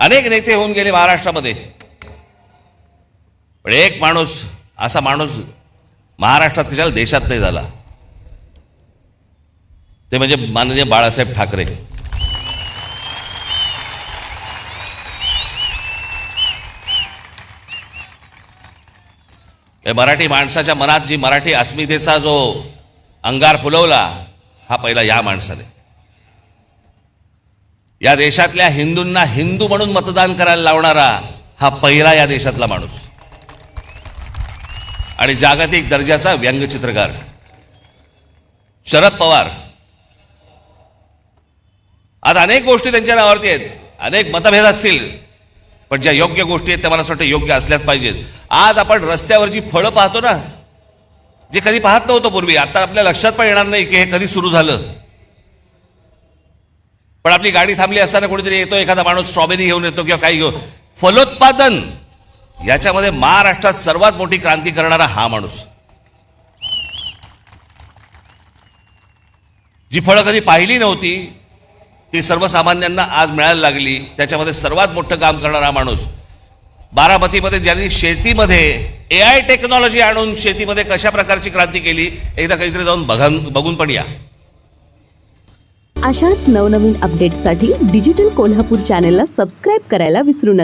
अनेक नेते होऊन गेले महाराष्ट्रामध्ये, पण एक माणूस, असा माणूस महाराष्ट्रात कशाला देशात नाही झाला, ते म्हणजे माननीय बाळासाहेब ठाकरे. मराठी माणसाच्या मनात जी मराठी अस्मितेचा जो अंगार फुलवला, हा पहिला या माणसाने. या देशातल्या हिंदूंना हिंदू म्हणून मतदान करायला लावणारा हा पहिला या देशातला माणूस. आणि जागतिक दर्जाचा व्यंगचित्रकार शरद पवार. आज अनेक गोष्टी त्यांच्या नावावरती आहेत, अनेक मतभेद असतील, पण ज्या योग्य गोष्टी आहेत त्या मला असं वाटतं योग्य असल्याच पाहिजेत. आज आपण रस्त्यावरची फळं पाहतो ना, जे कधी पाहत नव्हतो पूर्वी, आता आपल्या लक्षात पण येणार नाही की हे कधी सुरू झालं. पण आपली गाडी थांबली असताना कोणीतरी येतो, एखादा माणूस स्ट्रॉबेरी घेऊन येतो किंवा काही घेऊन. फलोत्पादन याच्यामध्ये महाराष्ट्रात सर्वात मोठी क्रांती करणारा हा माणूस. जी फळं कधी पाहिली नव्हती ती सर्वसामान्यांना आज मिळायला लागली, त्याच्यामध्ये सर्वात मोठं काम करणारा माणूस. बारामतीमध्ये ज्यांनी शेतीमध्ये AI टेक्नॉलॉजी आणून शेतीमध्ये कशा प्रकारची क्रांती केली, एकदा काहीतरी जाऊन बघून पण या. अशाच नवनवीन अपडेट्ससाठी डिजिटल कोल्हापूर चॅनेलला सबस्क्राईब करायला विसरू नका.